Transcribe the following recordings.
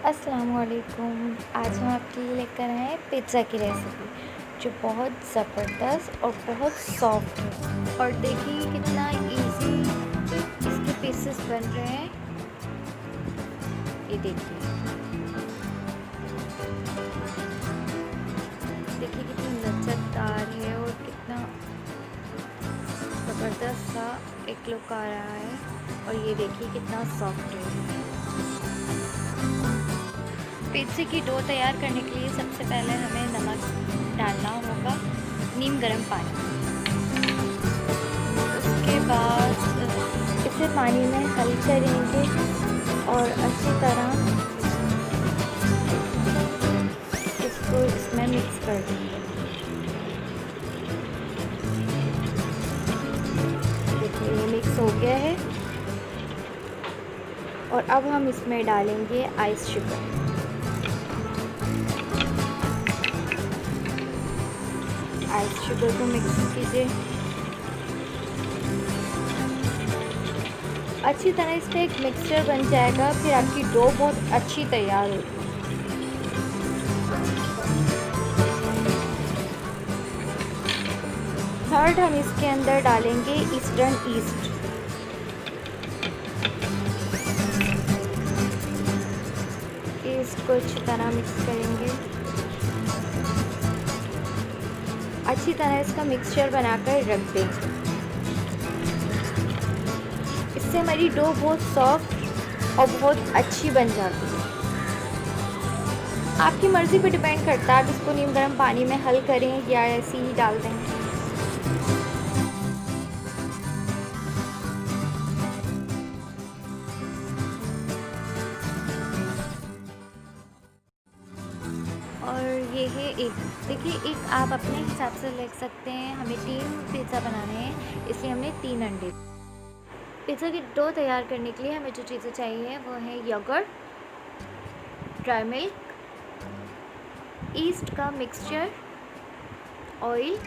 अस्सलामुअलैकुम। आज हम आपके लिए लेकर आए हैं पिज़्ज़ा की रेसिपी जो बहुत ज़बरदस्त और बहुत सॉफ्ट है। और देखिए कितना इजी इसके पीसेस बन रहे हैं। ये देखिए कितनी लचकदार है और कितना ज़बरदस्त सा एक लुक आ रहा है। और ये देखिए कितना सॉफ्ट है। पिज़्ज़े की डो तैयार करने के लिए सबसे पहले हमें नमक डालना होगा, नीम गर्म पानी। उसके बाद इसे पानी में हल करेंगे और अच्छी तरह इसको इसमें मिक्स कर देंगे। देखिए ये मिक्स हो गया है और अब हम इसमें डालेंगे आइस शुगर। आइस शुगर को मिक्स कीजिए अच्छी तरह। इसका एक मिक्सचर बन जाएगा, फिर आपकी डो बहुत अच्छी तैयार होगी। थर्ड हम इसके अंदर डालेंगे ईस्टर्न ईस्ट। इसको अच्छी तरह मिक्स करेंगे। अच्छी तरह इसका मिक्सचर बनाकर रख देंगे। इससे हमारी डो बहुत सॉफ्ट और बहुत अच्छी बन जाती है। आपकी मर्ज़ी पे डिपेंड करता है, आप इसको नीम गर्म पानी में हल करें या ऐसे ही डाल दें। और ये है एक, देखिए एक आप अपने हिसाब से ले सकते हैं। हमें 3 पिज़्ज़ा बनाने हैं, इसलिए हमने 3 अंडे। पिज़्ज़ा की डो तैयार करने के लिए हमें जो चीज़ें चाहिए वो है योगर्ट, ड्राई मिल्क, ईस्ट का मिक्सचर, ऑयल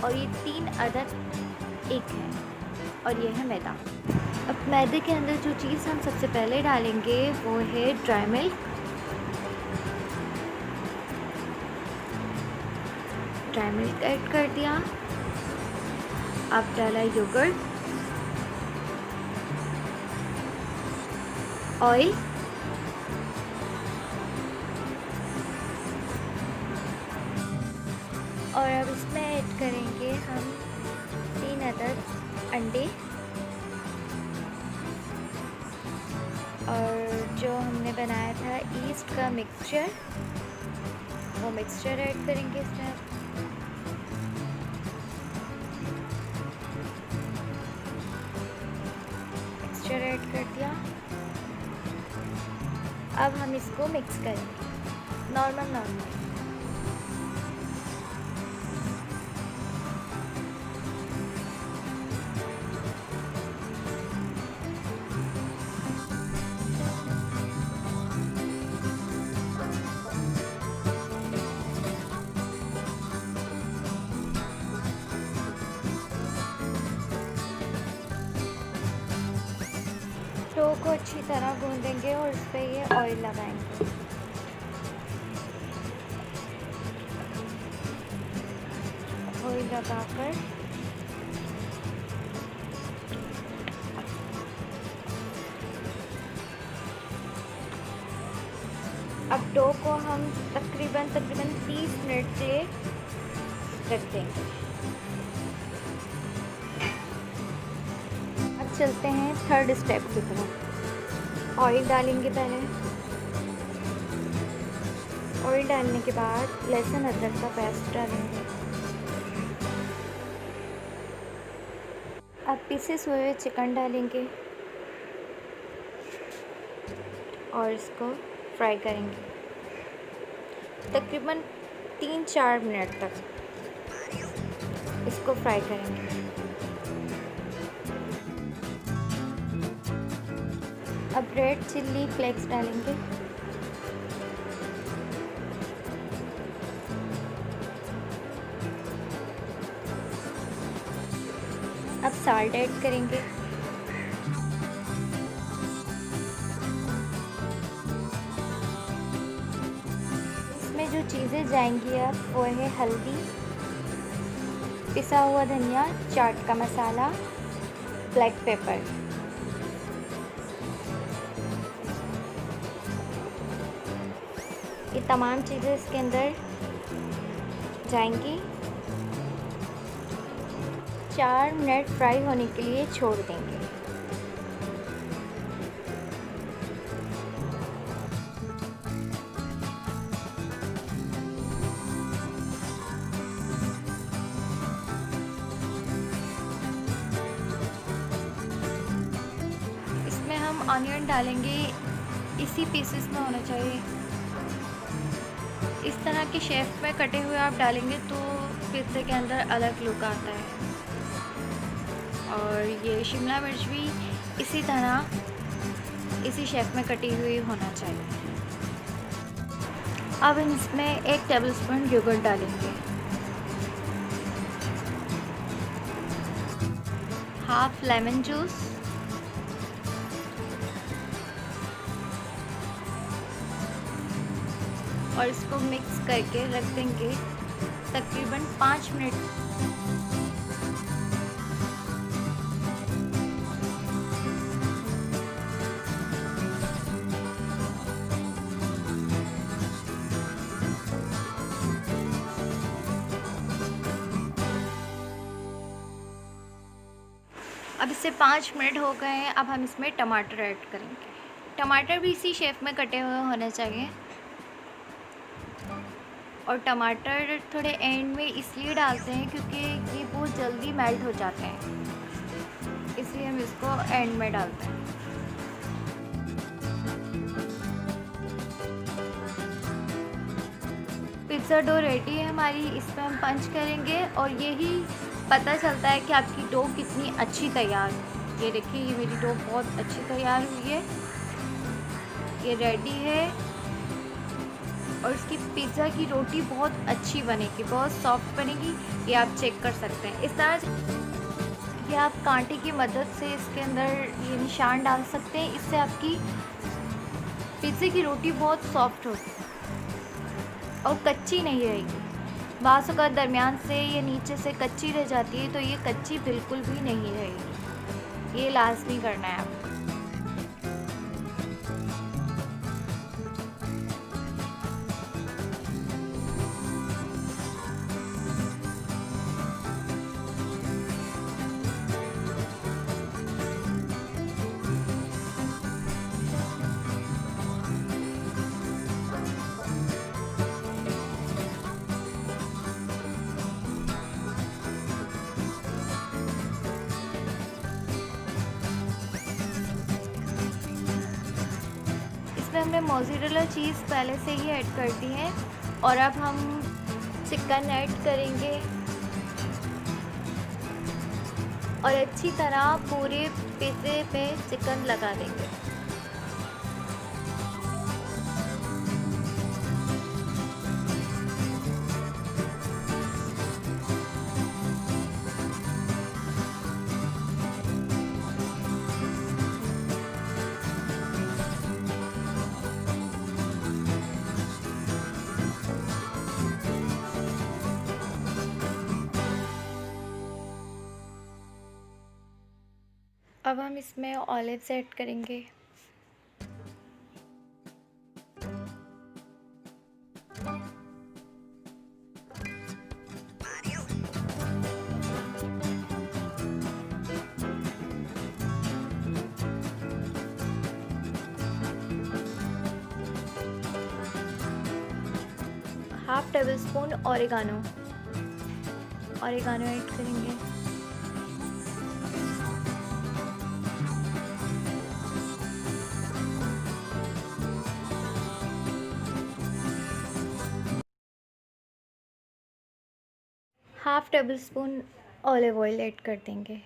और ये 3 अदद एग है और ये है मैदा। अब मैदे के अंदर जो चीज़ हम सबसे पहले डालेंगे वो है dry milk. Dry milk add कर दिया। अब डाला योगर्ट, ऑयल और अब इसमें ऐड करेंगे हम 3 अदद अंडे और जो हमने बनाया था ईस्ट का मिक्सचर, वो मिक्सचर ऐड करेंगे इसमें। मिक्सचर ऐड कर दिया। अब हम इसको मिक्स करेंगे नॉर्मल। डो को अच्छी तरह गूंदेंगे और इस पर ये ऑयल लगाएंगे। ऑयल लगाकर अब डो को हम तकरीबन 30 मिनट के लिए रख देंगे। अब चलते हैं थर्ड स्टेप की तरफ। ऑयल डालेंगे पहले। ऑयल डालने के बाद लहसुन अदरक का पेस्ट डालेंगे। अब पीसेस हुए चिकन डालेंगे और इसको फ्राई करेंगे तकरीबन 3-4 मिनट तक। इसको फ्राई करेंगे। अब रेड चिल्ली फ्लेक्स डालेंगे। अब साल्ट ऐड करेंगे। चीज़ें जाएंगी अब वो है हल्दी, पिसा हुआ धनिया, चाट का मसाला, ब्लैक पेपर। ये तमाम चीज़ें इसके अंदर जाएंगी। 4 मिनट फ्राई होने के लिए छोड़ देंगे। इसमें हम ऑनियन डालेंगे, इसी पीसेस में होना चाहिए। इस तरह के शेप में कटे हुए आप डालेंगे तो पिज़्ज़े के अंदर अलग लुक आता है। और ये शिमला मिर्च भी इसी तरह इसी शेप में कटी हुई होना चाहिए। अब हम इसमें 1 टेबलस्पून योगर्ट डालेंगे, हाफ लेमन जूस, और इसको मिक्स करके रख देंगे तकरीबन 5 मिनट। अब इससे 5 मिनट हो गए हैं। अब हम इसमें टमाटर ऐड करेंगे। टमाटर भी इसी शेप में कटे हुए होने चाहिए। और टमाटर थोड़े एंड में इसलिए डालते हैं क्योंकि ये बहुत जल्दी मेल्ट हो जाते हैं, इसलिए हम इसको एंड में डालते हैं। पिज़्ज़ा डो रेडी है हमारी। इसमें हम पंच करेंगे और यही पता चलता है कि आपकी डो कितनी अच्छी तैयार है। ये देखिए, ये मेरी डो बहुत अच्छी तैयार हुई है, ये रेडी है। और इसकी पिज़्ज़ा की रोटी बहुत अच्छी बनेगी, बहुत सॉफ्ट बनेगी, ये आप चेक कर सकते हैं। इस तरह ये आप कांटे की मदद से इसके अंदर ये निशान डाल सकते हैं, इससे आपकी पिज़्ज़े की रोटी बहुत सॉफ्ट होगी और कच्ची नहीं रहेगी। बाज़ औक़ात दरमियान से ये नीचे से कच्ची रह जाती है, तो ये कच्ची बिल्कुल भी नहीं रहेगी। ये लाज़मी करना है आपको। इसमें हमने मोज़रेला चीज़ पहले से ही ऐड कर दी है। और अब हम चिकन ऐड करेंगे और अच्छी तरह पूरे पिज़्ज़े पे चिकन लगा देंगे। अब हम इसमें ऑलिव्स ऐड करेंगे। Half tablespoon oregano add करेंगे। Half tablespoon olive oil add कर देंगे।